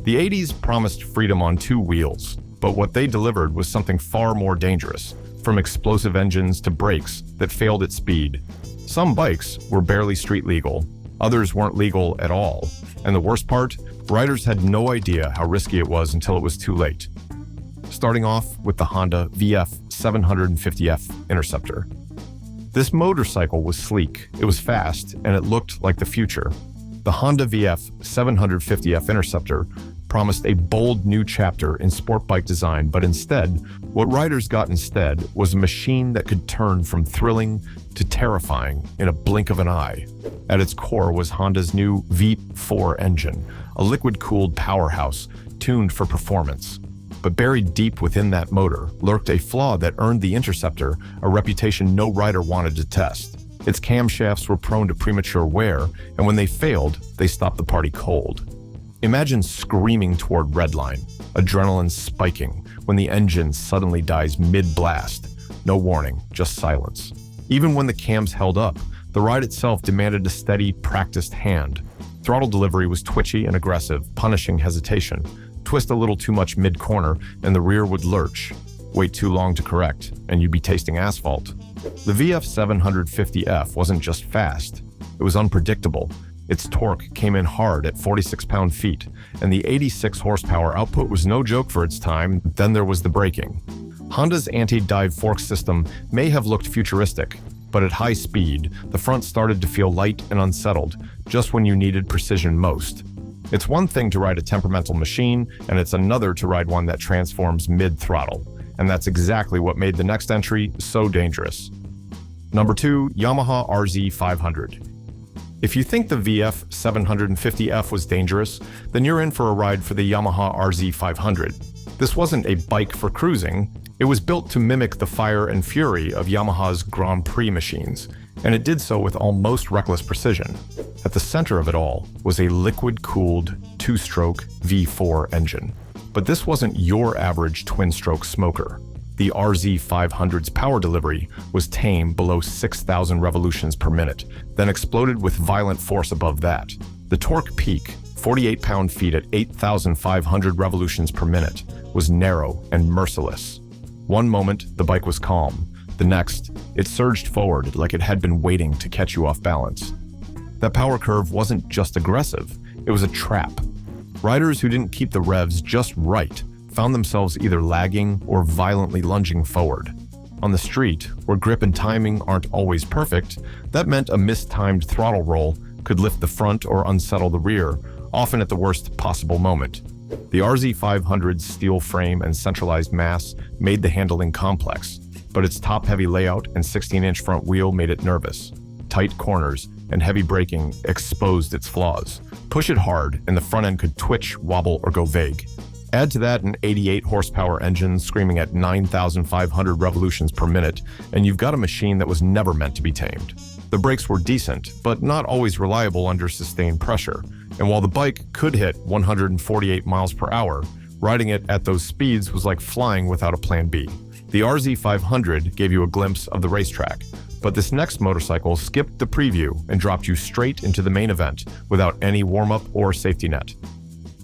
The 80s promised freedom on two wheels, but what they delivered was something far more dangerous, from explosive engines to brakes that failed at speed. Some bikes were barely street legal, others weren't legal at all, and the worst part, riders had no idea how risky it was until it was too late. Starting off with the Honda VF 750F Interceptor. This motorcycle was sleek, it was fast, and it looked like the future. The Honda VF 750F Interceptor promised a bold new chapter in sport bike design, but instead, what riders got instead was a machine that could turn from thrilling to terrifying in a blink of an eye. At its core was Honda's new V4 engine, a liquid-cooled powerhouse tuned for performance. But buried deep within that motor lurked a flaw that earned the Interceptor a reputation no rider wanted to test. Its camshafts were prone to premature wear, and when they failed, they stopped the party cold. Imagine screaming toward redline, adrenaline spiking, when the engine suddenly dies mid-blast. No warning, just silence. Even when the cams held up, the ride itself demanded a steady, practiced hand. Throttle delivery was twitchy and aggressive, punishing hesitation. Twist a little too much mid-corner, and the rear would lurch. Wait too long to correct, and you'd be tasting asphalt. The VF 750F wasn't just fast, it was unpredictable. Its torque came in hard at 46 pound-feet, and the 86 horsepower output was no joke for its time. Then there was the braking. Honda's anti-dive fork system may have looked futuristic, but at high speed, the front started to feel light and unsettled, just when you needed precision most. It's one thing to ride a temperamental machine, and it's another to ride one that transforms mid-throttle. And that's exactly what made the next entry so dangerous. Number 2, Yamaha RZ500. If you think the VF 750F was dangerous, then you're in for a ride for the Yamaha RZ500. This wasn't a bike for cruising, it was built to mimic the fire and fury of Yamaha's Grand Prix machines, and it did so with almost reckless precision. At the center of it all was a liquid-cooled, two-stroke V4 engine. But this wasn't your average twin-stroke smoker. The RZ500's power delivery was tame below 6,000 revolutions per minute, then exploded with violent force above that. The torque peak, 48 pound-feet at 8,500 revolutions per minute, was narrow and merciless. One moment, the bike was calm. The next, it surged forward like it had been waiting to catch you off balance. That power curve wasn't just aggressive, it was a trap. Riders who didn't keep the revs just right found themselves either lagging or violently lunging forward. On the street, where grip and timing aren't always perfect, that meant a mistimed throttle roll could lift the front or unsettle the rear, often at the worst possible moment. The RZ500's steel frame and centralized mass made the handling complex, but its top-heavy layout and 16-inch front wheel made it nervous. Tight corners and heavy braking exposed its flaws. Push it hard, and the front end could twitch, wobble, or go vague. Add to that an 88 horsepower engine screaming at 9,500 revolutions per minute, and you've got a machine that was never meant to be tamed. The brakes were decent, but not always reliable under sustained pressure, and while the bike could hit 148 miles per hour, riding it at those speeds was like flying without a plan B. The RZ500 gave you a glimpse of the racetrack, but this next motorcycle skipped the preview and dropped you straight into the main event without any warm-up or safety net.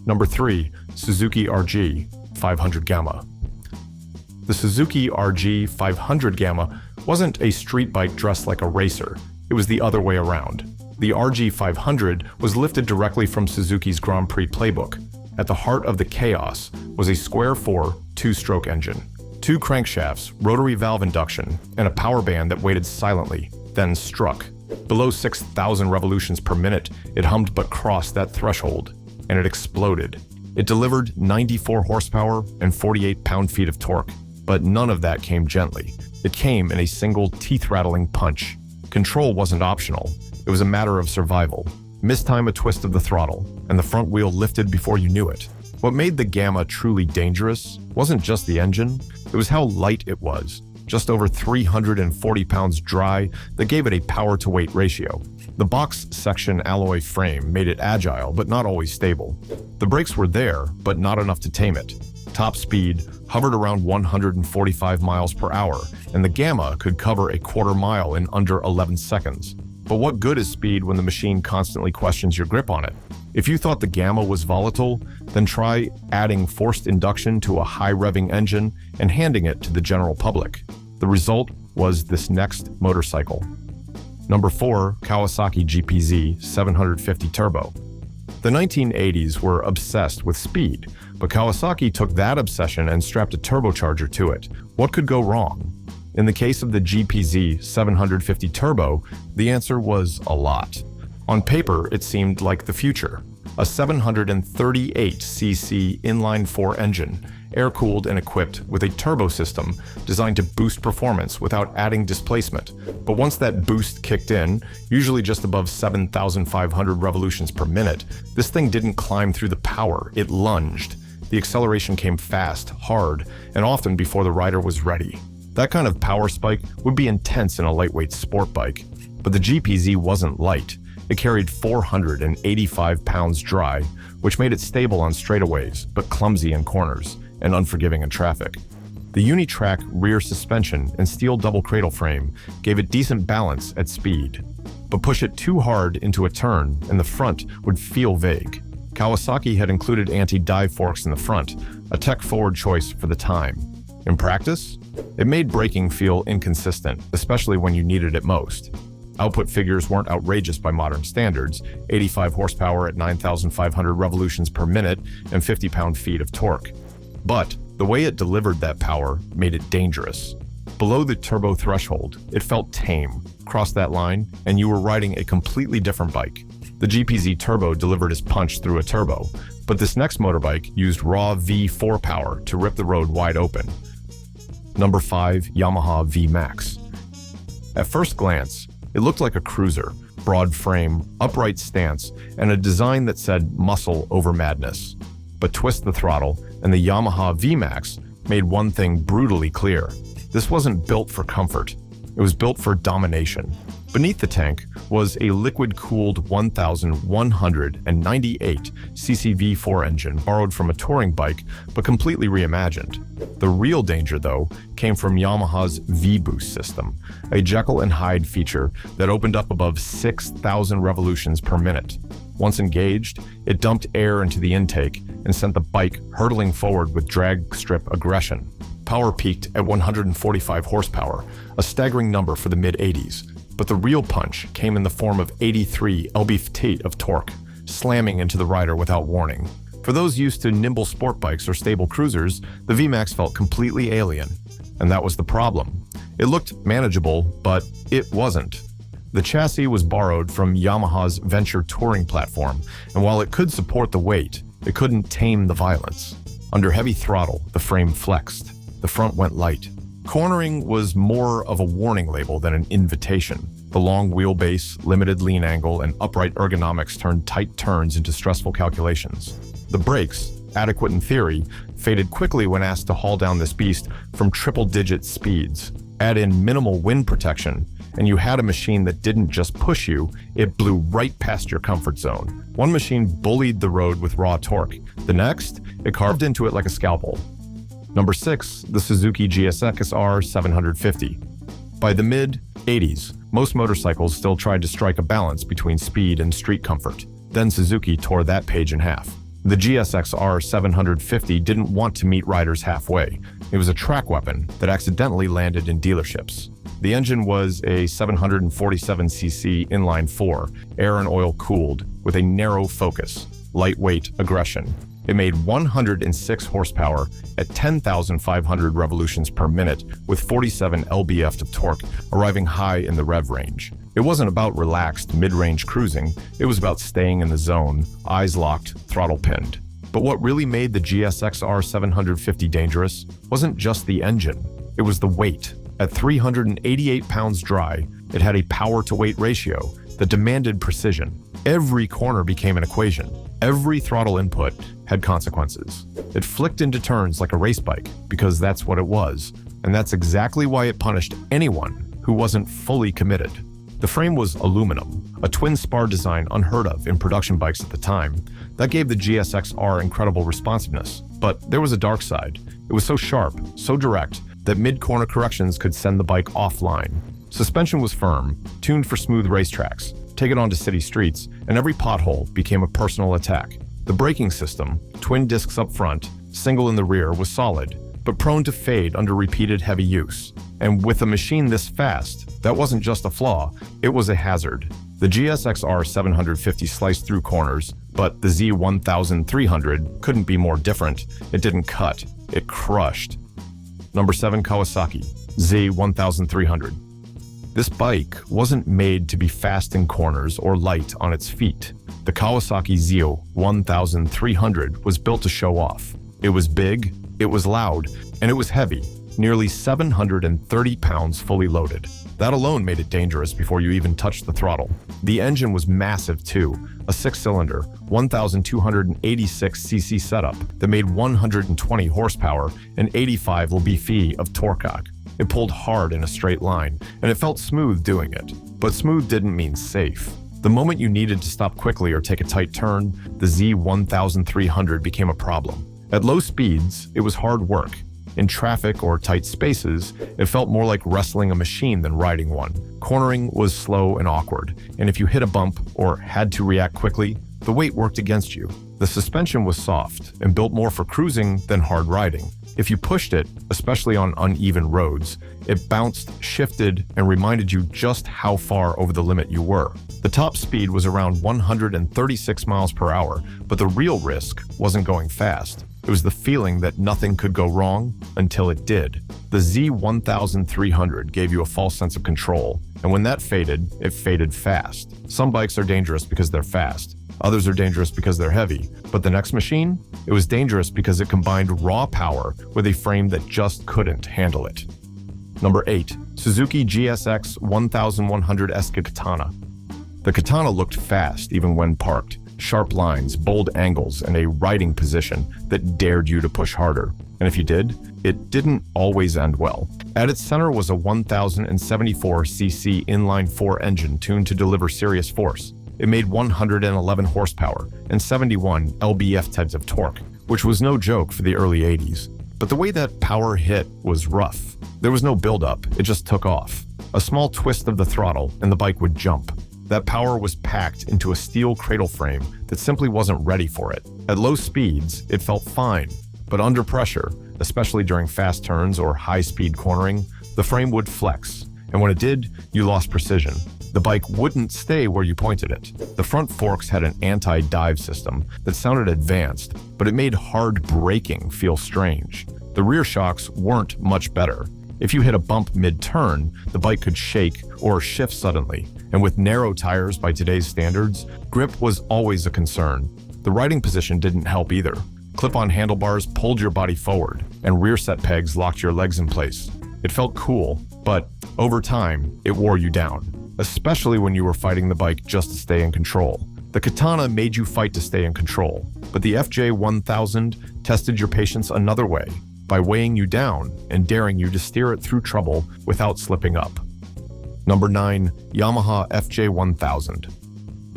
Number 3, Suzuki RG 500 Gamma. The Suzuki RG 500 Gamma wasn't a street bike dressed like a racer, it was the other way around. The RG 500 was lifted directly from Suzuki's Grand Prix playbook. At the heart of the chaos was a square 4 two-stroke engine. 2 crankshafts, rotary valve induction, and a power band that waited silently, then struck. Below 6,000 revolutions per minute, it hummed but crossed that threshold, and it exploded. It delivered 94 horsepower and 48 pound-feet of torque, but none of that came gently. It came in a single teeth-rattling punch. Control wasn't optional, it was a matter of survival. Mistime a twist of the throttle, and the front wheel lifted before you knew it. What made the Gamma truly dangerous wasn't just the engine, it was how light it was. Just over 340 pounds dry that gave it a power-to-weight ratio. The box section alloy frame made it agile, but not always stable. The brakes were there, but not enough to tame it. Top speed hovered around 145 miles per hour, and the Gamma could cover a quarter mile in under 11 seconds. But what good is speed when the machine constantly questions your grip on it? If you thought the Gamma was volatile, then try adding forced induction to a high-revving engine and handing it to the general public. The result was this next motorcycle. Number 4, Kawasaki GPZ 750 Turbo. The 1980s were obsessed with speed, but Kawasaki took that obsession and strapped a turbocharger to it. What could go wrong? In the case of the GPZ 750 Turbo, the answer was a lot. On paper, it seemed like the future. A 738cc inline-4 engine, air-cooled and equipped with a turbo system designed to boost performance without adding displacement. But once that boost kicked in, usually just above 7,500 revolutions per minute, this thing didn't climb through the power, it lunged. The acceleration came fast, hard, and often before the rider was ready. That kind of power spike would be intense in a lightweight sport bike. But the GPZ wasn't light. It carried 485 pounds dry, which made it stable on straightaways, but clumsy in corners and unforgiving in traffic. The Unitrack rear suspension and steel double cradle frame gave it decent balance at speed. But push it too hard into a turn and the front would feel vague. Kawasaki had included anti-dive forks in the front, a tech-forward choice for the time. In practice, it made braking feel inconsistent, especially when you needed it most. Output figures weren't outrageous by modern standards, 85 horsepower at 9,500 revolutions per minute and 50 pound-feet of torque. But the way it delivered that power made it dangerous. Below the turbo threshold, it felt tame. Cross that line, and you were riding a completely different bike. The GPZ Turbo delivered its punch through a turbo, but this next motorbike used raw V4 power to rip the road wide open. Number 5, Yamaha V-Max. At first glance, it looked like a cruiser, broad frame, upright stance, and a design that said muscle over madness. But twist the throttle, and the Yamaha V-Max made one thing brutally clear. This wasn't built for comfort. It was built for domination. Beneath the tank was a liquid-cooled 1,198 cc V4 engine borrowed from a touring bike, but completely reimagined. The real danger, though, came from Yamaha's V-Boost system, a Jekyll and Hyde feature that opened up above 6,000 revolutions per minute. Once engaged, it dumped air into the intake and sent the bike hurtling forward with drag strip aggression. Power peaked at 145 horsepower, a staggering number for the mid-80s. But the real punch came in the form of 83 lb-ft of torque, slamming into the rider without warning. For those used to nimble sport bikes or stable cruisers, the V-Max felt completely alien. And that was the problem. It looked manageable, but it wasn't. The chassis was borrowed from Yamaha's Venture touring platform, and while it could support the weight, it couldn't tame the violence. Under heavy throttle, the frame flexed. The front went light. Cornering was more of a warning label than an invitation. The long wheelbase, limited lean angle, and upright ergonomics turned tight turns into stressful calculations. The brakes, adequate in theory, faded quickly when asked to haul down this beast from triple-digit speeds. Add in minimal wind protection, and you had a machine that didn't just push you, it blew right past your comfort zone. One machine bullied the road with raw torque. The next, it carved into it like a scalpel. Number 6, the Suzuki GSX-R 750. By the mid-80s, most motorcycles still tried to strike a balance between speed and street comfort. Then Suzuki tore that page in half. The GSX-R 750 didn't want to meet riders halfway. It was a track weapon that accidentally landed in dealerships. The engine was a 747cc inline-4, air and oil cooled, with a narrow focus, lightweight aggression. It made 106 horsepower at 10,500 revolutions per minute with 47 lb-ft of torque, arriving high in the rev range. It wasn't about relaxed mid-range cruising, it was about staying in the zone, eyes locked, throttle pinned. But what really made the GSX-R 750 dangerous wasn't just the engine, it was the weight. At 388 pounds dry, it had a power-to-weight ratio that demanded precision. Every corner became an equation. Every throttle input had consequences. It flicked into turns like a race bike because that's what it was, and that's exactly why it punished anyone who wasn't fully committed. The frame was aluminum, a twin spar design unheard of in production bikes at the time. That gave the GSX-R incredible responsiveness, but there was a dark side. It was so sharp, so direct, that mid-corner corrections could send the bike offline. Suspension was firm, tuned for smooth racetracks. Take it onto city streets, and every pothole became a personal attack. The braking system, twin discs up front, single in the rear, was solid, but prone to fade under repeated heavy use. And with a machine this fast, that wasn't just a flaw, it was a hazard. The GSX-R 750 sliced through corners, but the Z1300 couldn't be more different. It didn't cut, it crushed. Number 7, Kawasaki Z1300. This bike wasn't made to be fast in corners or light on its feet. The Kawasaki Z1300 was built to show off. It was big, it was loud, and it was heavy, nearly 730 pounds fully loaded. That alone made it dangerous before you even touched the throttle. The engine was massive too, a 6-cylinder, 1,286cc setup that made 120 horsepower and 85 lb-ft of torque. It pulled hard in a straight line, and it felt smooth doing it. But smooth didn't mean safe. The moment you needed to stop quickly or take a tight turn, the Z1300 became a problem. At low speeds, it was hard work. In traffic or tight spaces, it felt more like wrestling a machine than riding one. Cornering was slow and awkward, and if you hit a bump or had to react quickly, the weight worked against you. The suspension was soft and built more for cruising than hard riding. If you pushed it, especially on uneven roads, it bounced, shifted, and reminded you just how far over the limit you were. The top speed was around 136 miles per hour, but the real risk wasn't going fast. It was the feeling that nothing could go wrong until it did. The Z1300 gave you a false sense of control, and when that faded, it faded fast. Some bikes are dangerous because they're fast. Others are dangerous because they're heavy. But the next machine? It was dangerous because it combined raw power with a frame that just couldn't handle it. Number 8. Suzuki GSX 1100 SK Katana. The Katana looked fast even when parked. Sharp lines, bold angles, and a riding position that dared you to push harder. And if you did, it didn't always end well. At its center was a 1074cc inline-4 engine tuned to deliver serious force. It made 111 horsepower and 71 lb-ft of torque, which was no joke for the early 80s. But the way that power hit was rough. There was no build-up, it just took off. A small twist of the throttle and the bike would jump. That power was packed into a steel cradle frame that simply wasn't ready for it. At low speeds, it felt fine, but under pressure, especially during fast turns or high-speed cornering, the frame would flex, and when it did, you lost precision. The bike wouldn't stay where you pointed it. The front forks had an anti-dive system that sounded advanced, but it made hard braking feel strange. The rear shocks weren't much better. If you hit a bump mid-turn, the bike could shake or shift suddenly, and with narrow tires by today's standards, grip was always a concern. The riding position didn't help either. Clip-on handlebars pulled your body forward, and rear set pegs locked your legs in place. It felt cool, but over time, it wore you down, especially when you were fighting the bike just to stay in control. The Katana made you fight to stay in control, but the FJ1000 tested your patience another way, by weighing you down and daring you to steer it through trouble without slipping up. Number 9. Yamaha FJ1000.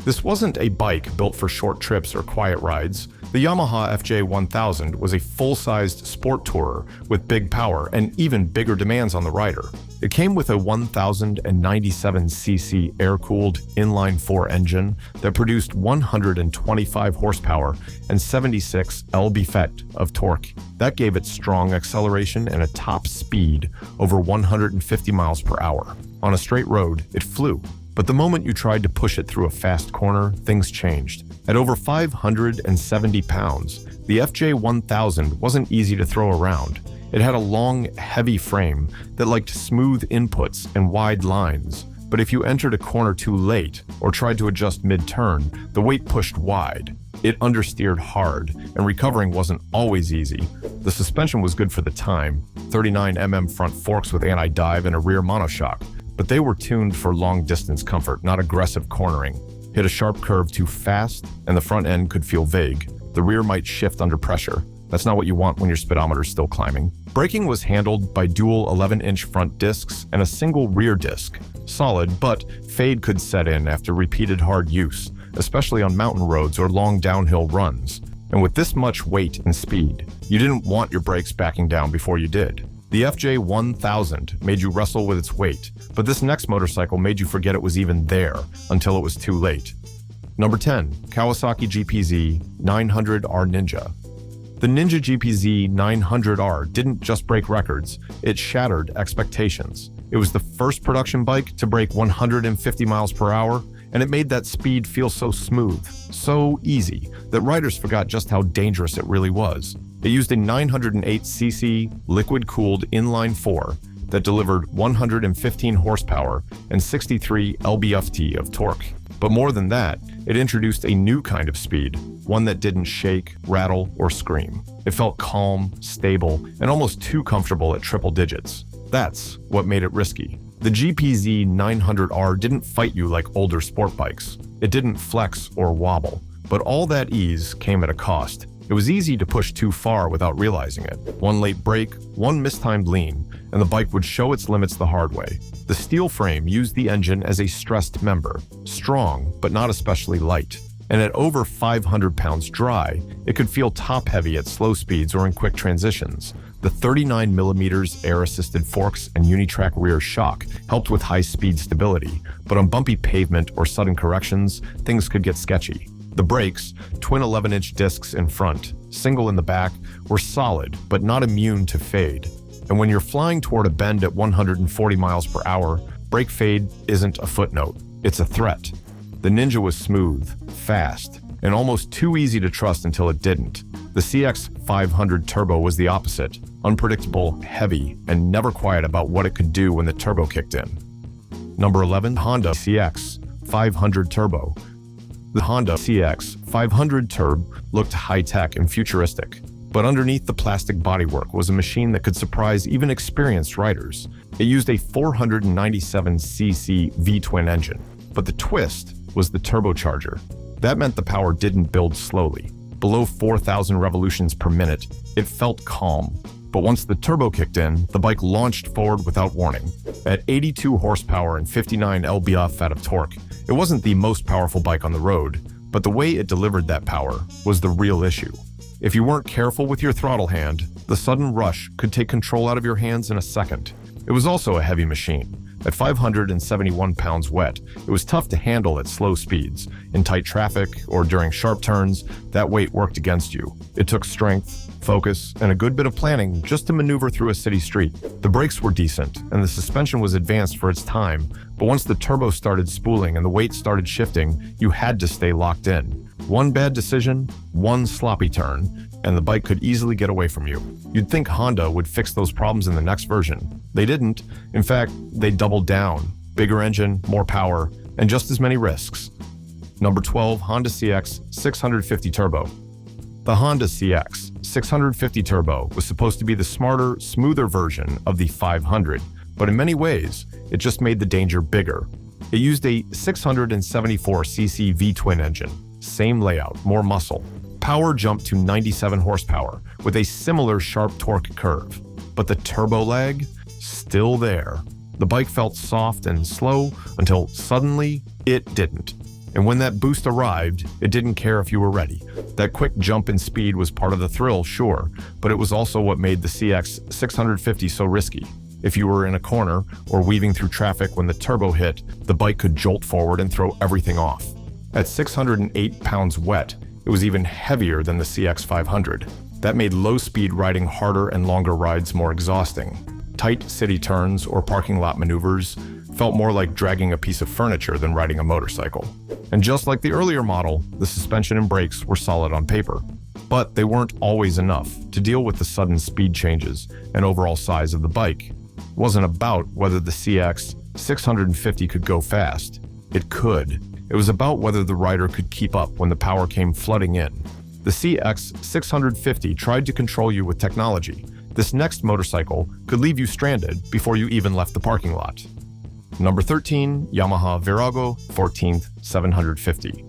This wasn't a bike built for short trips or quiet rides. The Yamaha FJ1000 was a full-sized sport tourer with big power and even bigger demands on the rider. It came with a 1097cc air-cooled inline-4 engine that produced 125 horsepower and 76 lb-ft of torque. That gave it strong acceleration and a top speed over 150 miles per hour. On a straight road, it flew. But the moment you tried to push it through a fast corner, things changed. At over 570 pounds, the FJ1000 wasn't easy to throw around. It had a long, heavy frame that liked smooth inputs and wide lines. But if you entered a corner too late or tried to adjust mid-turn, the weight pushed wide. It understeered hard, and recovering wasn't always easy. The suspension was good for the time, 39mm front forks with anti-dive and a rear monoshock. But they were tuned for long-distance comfort, not aggressive cornering. Hit a sharp curve too fast, and the front end could feel vague. The rear might shift under pressure. That's not what you want when your speedometer's still climbing. Braking was handled by dual 11-inch front discs and a single rear disc. Solid, but fade could set in after repeated hard use, especially on mountain roads or long downhill runs. And with this much weight and speed, you didn't want your brakes backing down before you did. The FJ1000 made you wrestle with its weight, but this next motorcycle made you forget it was even there until it was too late. Number 10. Kawasaki GPZ 900R Ninja. The Ninja GPZ 900R didn't just break records, it shattered expectations. It was the first production bike to break 150 miles per hour, and it made that speed feel so smooth, so easy, that riders forgot just how dangerous it really was. It used a 908cc liquid-cooled inline-4 that delivered 115 horsepower and 63 lb-ft of torque. But more than that, it introduced a new kind of speed, one that didn't shake, rattle, or scream. It felt calm, stable, and almost too comfortable at triple digits. That's what made it risky. The GPZ 900R didn't fight you like older sport bikes. It didn't flex or wobble, but all that ease came at a cost. It was easy to push too far without realizing it. One late brake, one mistimed lean, and the bike would show its limits the hard way. The steel frame used the engine as a stressed member, strong but not especially light. And at over 500 pounds dry, it could feel top-heavy at slow speeds or in quick transitions. The 39mm air-assisted forks and Unitrack rear shock helped with high-speed stability, but on bumpy pavement or sudden corrections, things could get sketchy. The brakes, twin 11-inch discs in front, single in the back, were solid but not immune to fade. And when you're flying toward a bend at 140 miles per hour, brake fade isn't a footnote, it's a threat. The Ninja was smooth, fast, and almost too easy to trust until it didn't. The CX500 Turbo was the opposite, unpredictable, heavy, and never quiet about what it could do when the turbo kicked in. Number 11. Honda CX500 Turbo. The Honda CX500 Turbo looked high-tech and futuristic, but underneath the plastic bodywork was a machine that could surprise even experienced riders. It used a 497cc V-twin engine, but the twist was the turbocharger. That meant the power didn't build slowly. Below 4,000 revolutions per minute, it felt calm. But once the turbo kicked in, the bike launched forward without warning. At 82 horsepower and 59 lb-ft of torque, it wasn't the most powerful bike on the road, but the way it delivered that power was the real issue. If you weren't careful with your throttle hand, the sudden rush could take control out of your hands in a second. It was also a heavy machine. At 571 pounds wet, it was tough to handle at slow speeds. In tight traffic or during sharp turns, that weight worked against you. It took strength, focus, and a good bit of planning just to maneuver through a city street. The brakes were decent, and the suspension was advanced for its time, but once the turbo started spooling and the weight started shifting, you had to stay locked in. One bad decision, one sloppy turn, and the bike could easily get away from you. You'd think Honda would fix those problems in the next version. They didn't. In fact, they doubled down. Bigger engine, more power, and just as many risks. Number 12. Honda CX 650 Turbo. The Honda CX 650 Turbo was supposed to be the smarter, smoother version of the 500, but in many ways, it just made the danger bigger. It used a 674cc V-twin engine. Same layout, more muscle. Power jumped to 97 horsepower with a similar sharp torque curve. But the turbo lag? Still there. The bike felt soft and slow until suddenly it didn't. And when that boost arrived, it didn't care if you were ready. That quick jump in speed was part of the thrill, sure, but it was also what made the CX 650 so risky. If you were in a corner or weaving through traffic when the turbo hit, the bike could jolt forward and throw everything off. At 608 pounds wet, it was even heavier than the CX500. That made low-speed riding harder and longer rides more exhausting. Tight city turns or parking lot maneuvers felt more like dragging a piece of furniture than riding a motorcycle. And just like the earlier model, the suspension and brakes were solid on paper. But they weren't always enough to deal with the sudden speed changes and overall size of the bike. It wasn't about whether the CX 650 could go fast. It could. It was about whether the rider could keep up when the power came flooding in. The CX 650 tried to control you with technology. This next motorcycle could leave you stranded before you even left the parking lot. Number 13. Yamaha Virago 14th 750.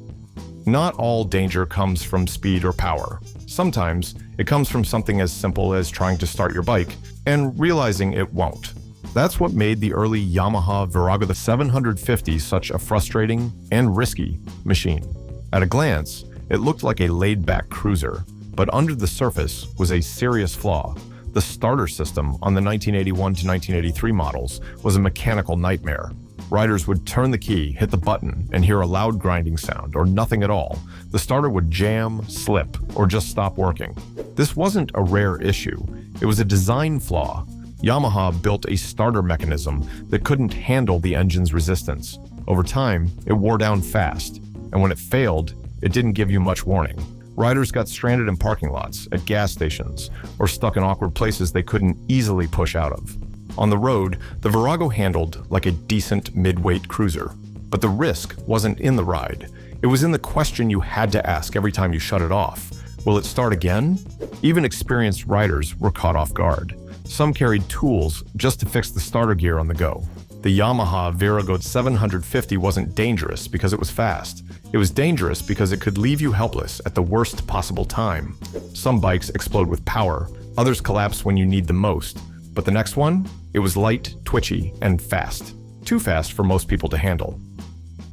Not all danger comes from speed or power. Sometimes it comes from something as simple as trying to start your bike and realizing it won't. That's what made the early Yamaha Virago 750 such a frustrating and risky machine. At a glance, it looked like a laid-back cruiser, but under the surface was a serious flaw. The starter system on the 1981 to 1983 models was a mechanical nightmare. Riders would turn the key, hit the button, and hear a loud grinding sound, or nothing at all. The starter would jam, slip, or just stop working. This wasn't a rare issue. It was a design flaw. Yamaha built a starter mechanism that couldn't handle the engine's resistance. Over time, it wore down fast, and when it failed, it didn't give you much warning. Riders got stranded in parking lots, at gas stations, or stuck in awkward places they couldn't easily push out of. On the road, the Virago handled like a decent mid-weight cruiser. But the risk wasn't in the ride. It was in the question you had to ask every time you shut it off. Will it start again? Even experienced riders were caught off guard. Some carried tools just to fix the starter gear on the go. The Yamaha Virago 750 wasn't dangerous because it was fast. It was dangerous because it could leave you helpless at the worst possible time. Some bikes explode with power, others collapse when you need them most. But the next one? It was light, twitchy, and fast. Too fast for most people to handle.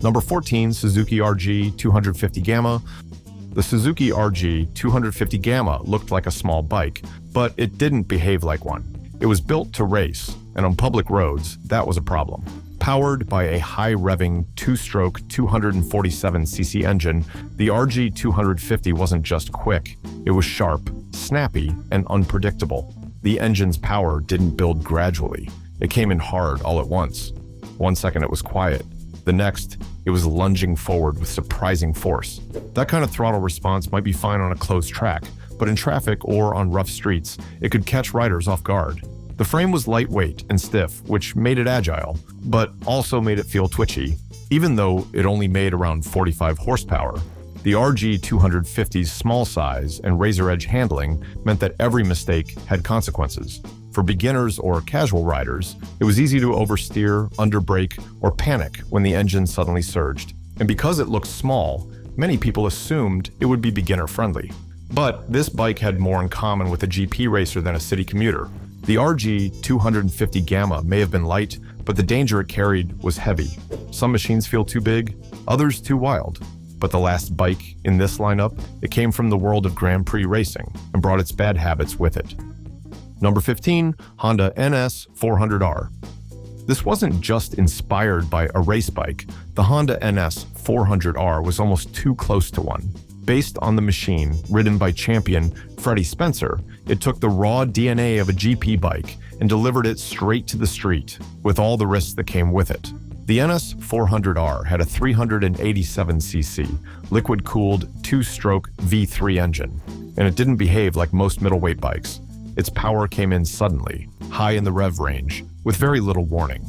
Number 14, Suzuki RG 250 Gamma. The Suzuki RG 250 Gamma looked like a small bike, but it didn't behave like one. It was built to race, and on public roads, that was a problem. Powered by a high-revving two-stroke 247cc engine, the RG 250 wasn't just quick. It was sharp, snappy, and unpredictable. The engine's power didn't build gradually. It came in hard all at once. One second it was quiet. The next, it was lunging forward with surprising force. That kind of throttle response might be fine on a closed track, but in traffic or on rough streets, it could catch riders off guard. The frame was lightweight and stiff, which made it agile, but also made it feel twitchy, even though it only made around 45 horsepower. The RG 250's small size and razor-edge handling meant that every mistake had consequences. For beginners or casual riders, it was easy to oversteer, underbrake, or panic when the engine suddenly surged. And because it looked small, many people assumed it would be beginner-friendly. But this bike had more in common with a GP racer than a city commuter. The RG 250 Gamma may have been light, but the danger it carried was heavy. Some machines feel too big, others too wild. But the last bike in this lineup, it came from the world of Grand Prix racing and brought its bad habits with it. Number 15, Honda NS 400R. This wasn't just inspired by a race bike. The Honda NS 400R was almost too close to one. Based on the machine, ridden by champion Freddie Spencer, it took the raw DNA of a GP bike and delivered it straight to the street, with all the risks that came with it. The NS 400R had a 387cc, liquid-cooled, two-stroke V3 engine, and it didn't behave like most middleweight bikes. Its power came in suddenly, high in the rev range, with very little warning.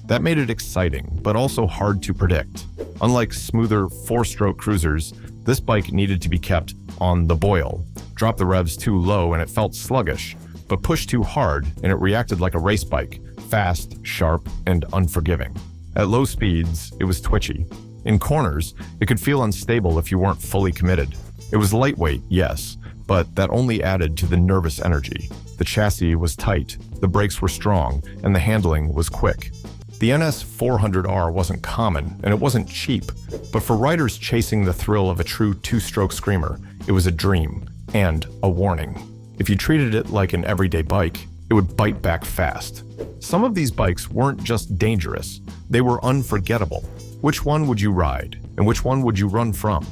That made it exciting, but also hard to predict. Unlike smoother four-stroke cruisers, this bike needed to be kept on the boil. Drop the revs too low and it felt sluggish, but push too hard and it reacted like a race bike, fast, sharp, and unforgiving. At low speeds, it was twitchy. In corners, it could feel unstable if you weren't fully committed. It was lightweight, yes, but that only added to the nervous energy. The chassis was tight, the brakes were strong, and the handling was quick. The NS 400R wasn't common, and it wasn't cheap, but for riders chasing the thrill of a true two-stroke screamer, it was a dream, and a warning. If you treated it like an everyday bike, it would bite back fast. Some of these bikes weren't just dangerous, they were unforgettable. Which one would you ride, and which one would you run from?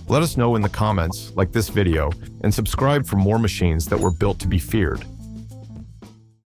Let us know in the comments, like this video, and subscribe for more machines that were built to be feared.